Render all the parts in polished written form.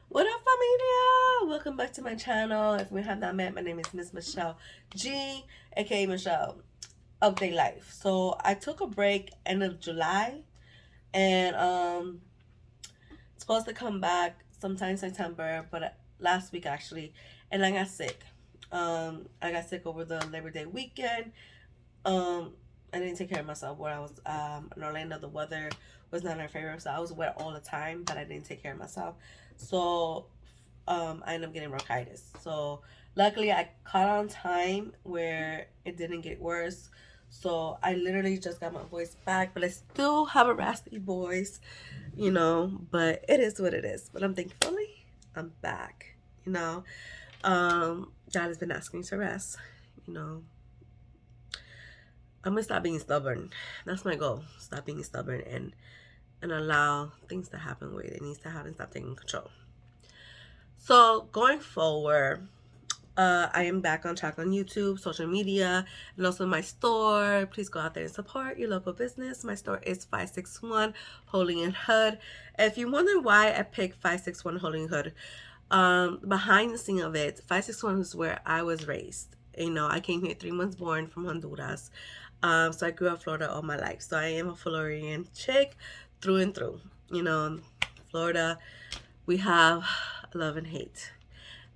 What up, familia? Welcome back to my channel. If we have not met, my name is Ms.MichelG, aka Michelle Update Life. So I took a break end of July, and supposed to come back sometime September, but last week actually, and I got sick. I got sick over the Labor Day weekend. Um, I didn't take care of myself. Where I was in Orlando, the weather was not in our favor, so I was wet all the time, but I didn't take care of myself. So I ended up getting bronchitis. So luckily, I caught on time where it didn't get worse. So I literally just got my voice back, but I still have a raspy voice, But it is what it is. But I'm back. God has been asking me to rest. You know, I'm gonna stop being stubborn. That's my goal. Stop being stubborn and allow things to happen where it needs to happen. Stop taking control. So going forward, I am back on track on YouTube, social media, and also my store. Please go out there and support your local business. My store is 561 Holy and Hood. If you wonder why I picked 561 Holy and Hood, behind the scene of it, 561 is where I was raised. I came here 3 months born from Honduras. So I grew up in Florida all my life. So I am a Floridian chick through and through. Florida, we have love and hate.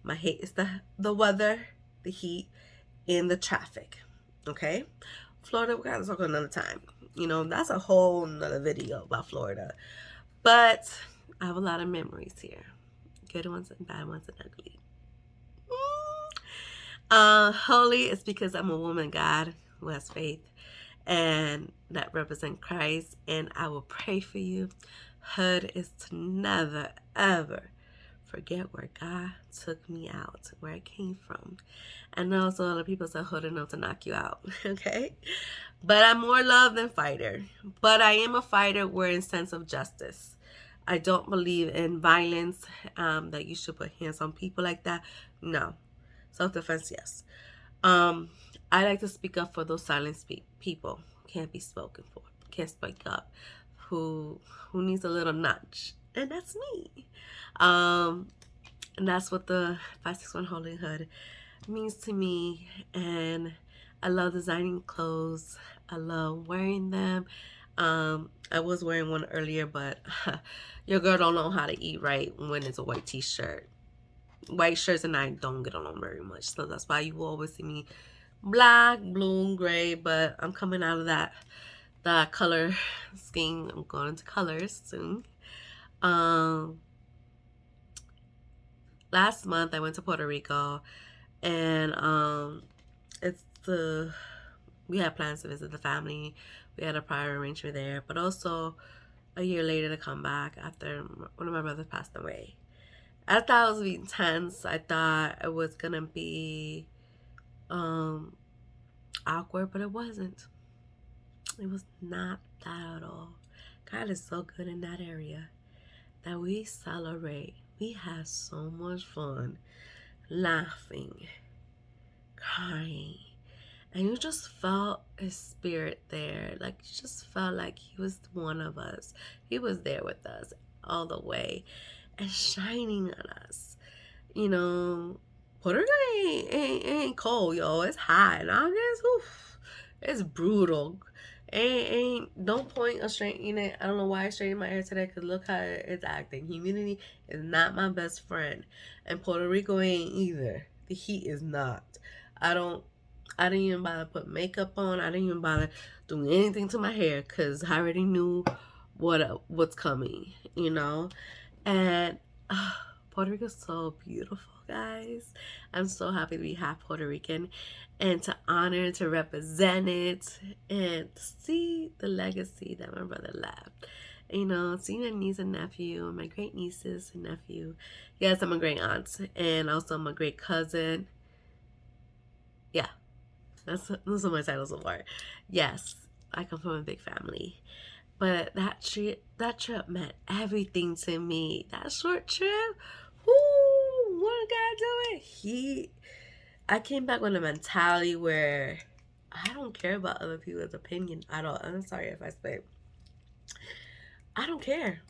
My hate is the weather, the heat, and the traffic. Okay? Florida, we gotta talk another time. That's a whole nother video about Florida. But I have a lot of memories here. Good ones and bad ones and ugly. Holy is because I'm a woman of God who has faith and that represent Christ, and I will pray for you. Hood is to never ever forget where God took me out, where I came from. I know so a lot of people say hood enough to knock you out, okay? But I'm more love than fighter. But I am a fighter where in sense of justice. I don't believe in violence, that you should put hands on people like that. No. Self-defense, yes. Um, I like to speak up for those silenced people who can't be spoken for, can't speak up, who needs a little nudge, and that's me. Um, and that's what the 561 Holy Hood means to me. And I love designing clothes. I love wearing them. I was wearing one earlier, but your girl don't know how to eat right when it's a white t-shirt. White shirts and I don't get along very much, so that's why you will always see me black, blue, gray. But I'm coming out of that color scheme. I'm going into colors soon. Um, Last month I went to Puerto Rico, and it's the we had plans to visit the family. We had a prior arrangement there, but also a year later to come back after one of my brothers passed away. I thought it was be intense. I thought it was gonna be um awkward, but it wasn't. It was not that at all. God is so good in that area that we celebrate. We have so much fun, laughing, crying, and you just felt his spirit there. Like you just felt like he was one of us. He was there with us all the way and shining on us. Puerto Rico ain't cold, yo. It's hot in August. Oof, it's brutal. Don't point a straight in it. I don't know why I straightened my hair today, because look how it's acting. Humidity is not my best friend, and Puerto Rico ain't either. The heat is not. I don't. I didn't even bother put makeup on. I didn't even bother doing anything to my hair because I already knew what's coming. And Puerto Rico is so beautiful, guys. I'm so happy to be half Puerto Rican and to honor, to represent it, and to see the legacy that my brother left. Seeing my niece and nephew, my great nieces and nephew. Yes, I'm a great aunt, and also I'm a great cousin. Yeah, those are my titles so far. Yes, I come from a big family. But that trip meant everything to me. That short trip, what a guy doing? I came back with a mentality where I don't care about other people's opinion at all. I'm sorry if I say, I don't care.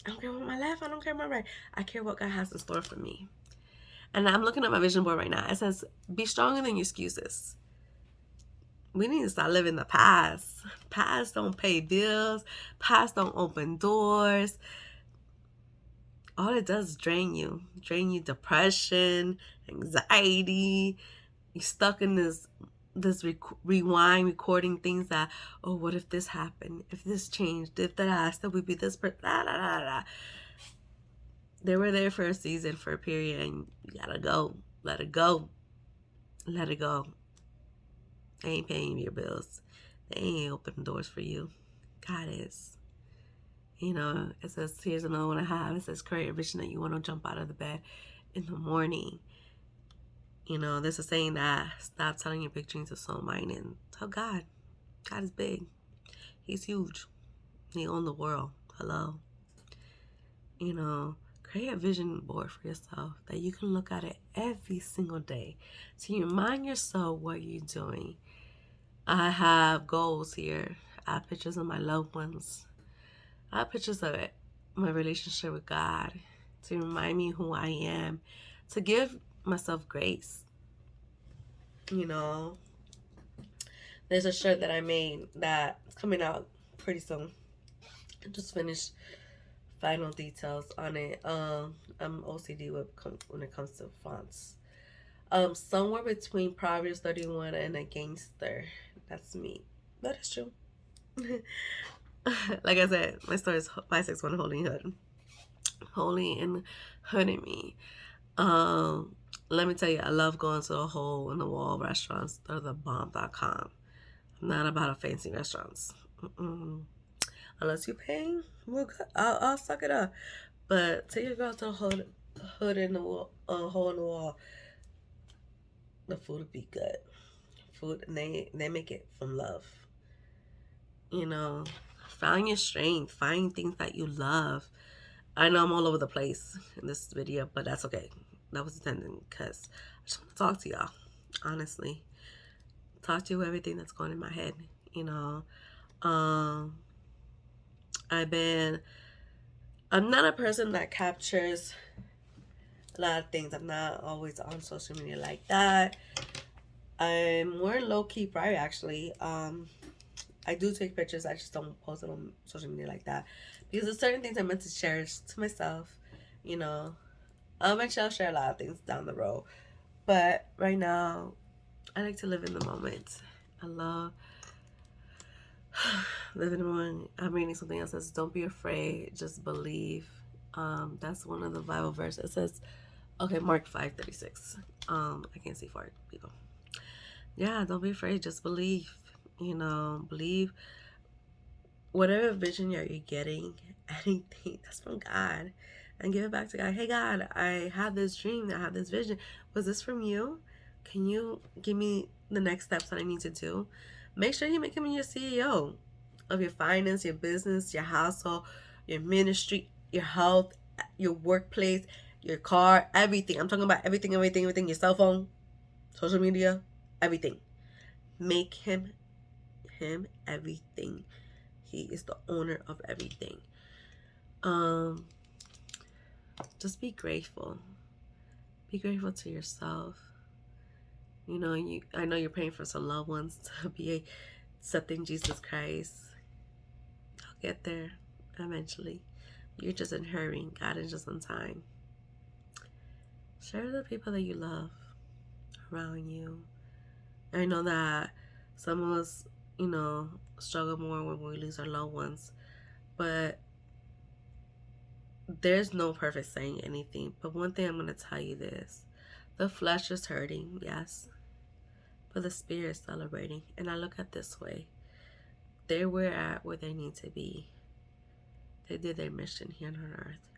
I don't care about my left. I don't care about my right. I care what God has in store for me. And I'm looking at my vision board right now. It says, be stronger than your excuses. We need to start living the past. Past don't pay bills. Past don't open doors. All it does is drain you. Drain you depression, anxiety. You're stuck in this rewind recording things that, oh, what if this happened? If this changed? If that I still would be this person. They were there for a season, for a period, and you gotta go. Let it go. Let it go. They ain't paying your bills. They ain't opening doors for you. God is. It says, here's another one I have. It says, create a vision that you want to jump out of the bed in the morning. There's a saying that stop telling your big dreams to soul mine and tell God. God is big. He's huge. He owns the world. Hello. Create a vision board for yourself that you can look at it every single day. So you remind yourself what you're doing. I have goals here. I have pictures of my loved ones. I have pictures of it, my relationship with God, to remind me who I am, to give myself grace. There's a shirt that I made that's coming out pretty soon. I just finished final details on it. I'm OCD when it comes to fonts. Somewhere between Proverbs 31 and a gangster. That's me. That is true. Like I said, my story is 561 Holy Hood. Holy and hood in me. Let me tell you, I love going to the hole in the wall restaurants. They're the bomb.com. I'm not about a fancy restaurants. Unless you pay, we'll go. I'll suck it up. But take your girl to the hood in the wall, hole in the wall. The food would be good. Food, and they make it from love. Find your strength. Find things that you love. I know I'm all over the place in this video, but that's okay. That was intended because I just want to talk to y'all, honestly. Talk to you everything that's going in my head. I'm not a person that captures a lot of things. I'm not always on social media like that. I'm more low-key private, actually. I do take pictures. I just don't post it on social media like that. Because there's certain things I'm meant to share to myself. Eventually I'll share a lot of things down the road. But right now, I like to live in the moment. I love living in the moment. I'm reading something else that says, don't be afraid, just believe. That's one of the Bible verses. It says, okay, Mark 5:36. I can't see far, people. Yeah, don't be afraid, just believe. Believe whatever vision you're getting, anything that's from God, and give it back to God. Hey God, I had this dream, I had this vision. Was this from you? Can you give me the next steps that I need to do? Make sure you make him your CEO of your finance, your business, your household, your ministry, your health, your workplace, your car, everything. I'm talking about everything. Your cell phone, social media, everything. Make him everything. He is the owner of everything. Just be grateful. Be grateful to yourself. I know you're praying for some loved ones to be accepting Jesus Christ. I'll get there eventually. You're just in hurry. God is just on time. Share the people that you love around you. I know that some of us, struggle more when we lose our loved ones. But there's no perfect saying anything. But one thing I'm going to tell you this. The flesh is hurting, yes. But the spirit is celebrating. And I look at it this way. They were at where they need to be. They did their mission here on earth.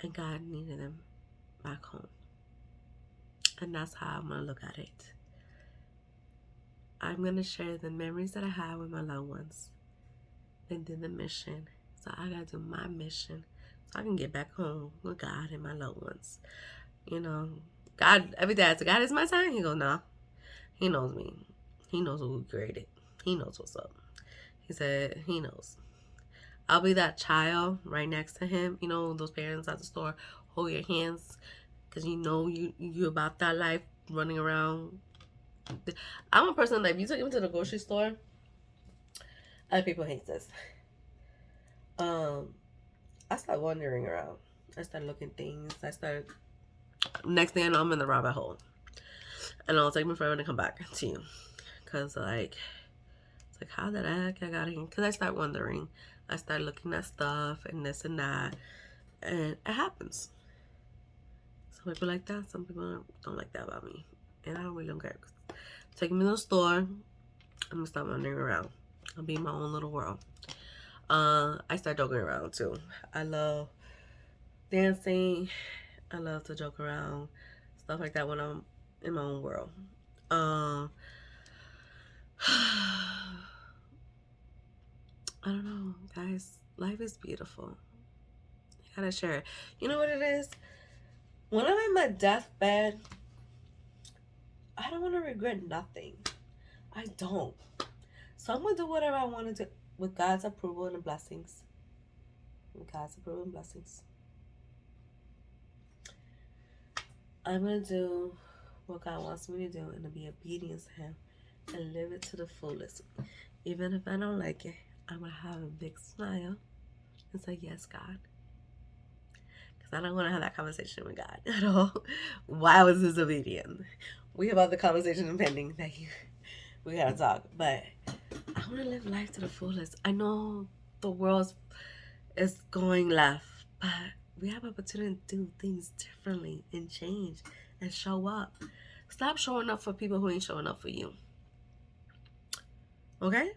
And God needed them back home. And that's how I'm going to look at it. I'm going to share the memories that I have with my loved ones. They did the mission. So I got to do my mission so I can get back home with God and my loved ones. God, every day I say, God, is my time? He goes, no. He knows me. He knows who created. He knows what's up. He said, he knows. I'll be that child right next to him. You know, those parents at the store hold your hands because you know you about that life running around. I'm a person that if you take me to the grocery store, other people hate this. Um, I start wandering around. I start looking things. I start. Next thing I know, I'm in the rabbit hole, and it'll take me forever to come back to you, cause like it's like how did I get out of here? Cause I start wondering. I start looking at stuff and this and that, and it happens. Some people like that. Some people don't like that about me, and I really don't care. Take me to the store. I'm gonna start wandering around. I'll be in my own little world. I start joking around too. I love dancing. I love to joke around, stuff like that when I'm in my own world. Uh, I don't know, guys. Life is beautiful. You gotta share it. You know what it is? When I'm in my deathbed, I don't want to regret nothing. I don't. So I'm gonna do whatever I want to do with God's approval and blessings. With God's approval and blessings. I'm gonna do what God wants me to do and to be obedient to Him and live it to the fullest. Even if I don't like it, I'm gonna have a big smile and say, yes, God. Because I don't want to have that conversation with God at all. Why was disobedient? We have other conversations pending that we gotta talk. But I want to live life to the fullest. I know the world is going left, but we have opportunity to do things differently and change and show up. Stop showing up for people who ain't showing up for you. Okay?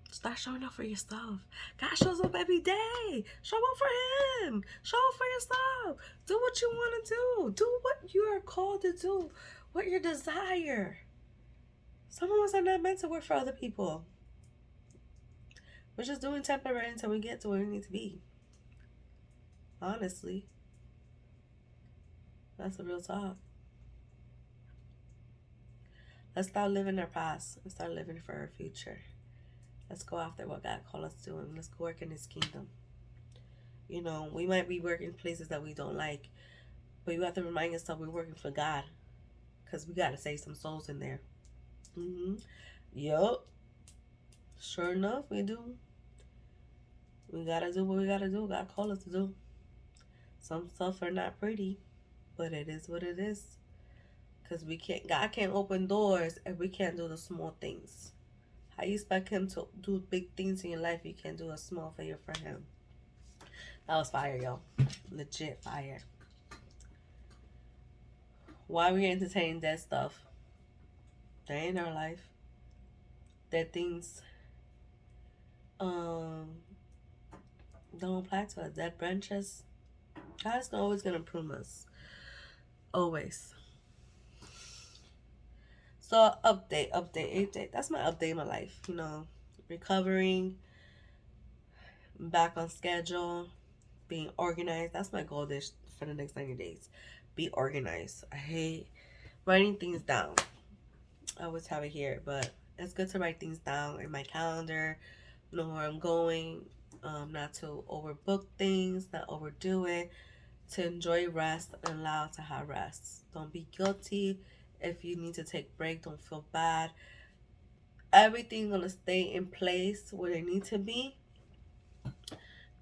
Start showing up for yourself. God shows up every day. Show up for Him. Show up for yourself. Do what you want to do. Do what you are called to do. What your desire. Some of us are not meant to work for other people. We're just doing temporary until we get to where we need to be. Honestly. That's the real talk. Let's start living our past and start living for our future. Let's go after what God called us to and let's go work in His kingdom. You know, we might be working places that we don't like, but you have to remind yourself we're working for God because we got to save some souls in there. Yup. Sure enough, we do. We got to do what we got to do. God called us to do. Some stuff are not pretty, but it is what it is. Because God can't open doors if we can't do the small things. How you expect Him to do big things in your life if you can't do a small favor for Him? That was fire, y'all. Legit fire. Why are we entertaining that stuff? That ain't our life. That things don't apply to us. That branches. God's always gonna prune us. Always. So update. That's my update in my life. You know, recovering, back on schedule, being organized. That's my goal for the next 90 days. Be organized. I hate writing things down. I always have it here, but it's good to write things down in my calendar, know where I'm going, not to overbook things, not overdo it, to enjoy rest and allow to have rest. Don't be guilty if you need to take a break. Don't feel bad. Everything's gonna stay in place where they need to be.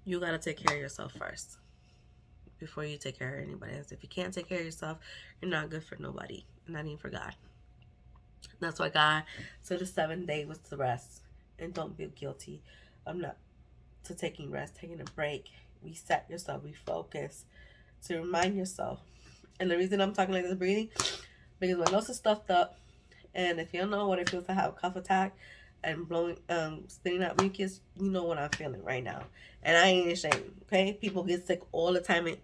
You gotta take care of yourself first before you take care of anybody else. If you can't take care of yourself, you're not good for nobody, not even for God. That's why God said the 7th day was to rest. And don't feel guilty. I'm not to taking rest, taking a break. Reset yourself, refocus. To remind yourself. And the reason I'm talking like this breathing, because my nose is stuffed up. And if you don't know what it feels to have a cough attack and spitting out mucus, you know what I'm feeling right now. And I ain't ashamed, okay? People get sick all the time,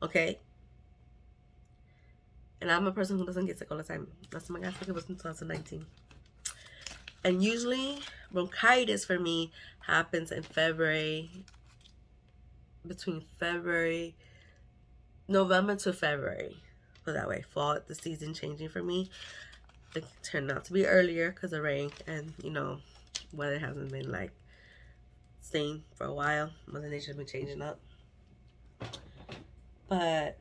okay? And I'm a person who doesn't get sick all the time. Last time I got sick, it was in 2019. And usually, bronchitis for me happens in November to February. Put that way, fall, the season changing for me. It turned out to be earlier because of rain and, you know, weather hasn't been like staying for a while. Mother Nature's been changing up. But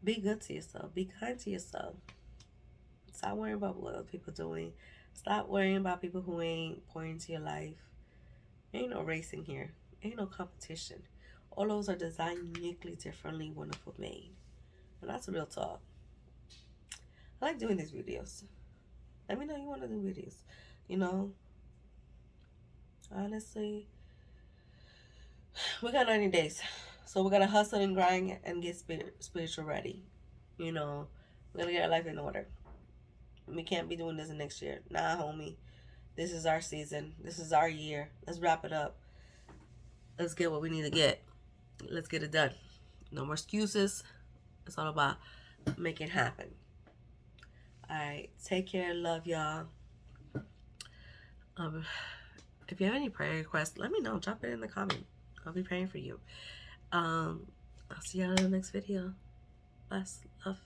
be good to yourself. Be kind to yourself. Stop worrying about what other people doing. Stop worrying about people who ain't pouring into your life. Ain't no racing here. Ain't no competition. All those are designed uniquely, differently, wonderful made. And that's real talk. I like doing these videos. Let me know you want to do videos. You know, honestly, we got 90 days. So we're going to hustle and grind and get spiritual ready. You know, we're going to get our life in order. We can't be doing this next year. Nah, homie. This is our season. This is our year. Let's wrap it up. Let's get what we need to get. Let's get it done. No more excuses. It's all about making it happen. All right. Take care. Love y'all. If you have any prayer requests, let me know. Drop it in the comment. I'll be praying for you. I'll see y'all in the next video. Bless. Love.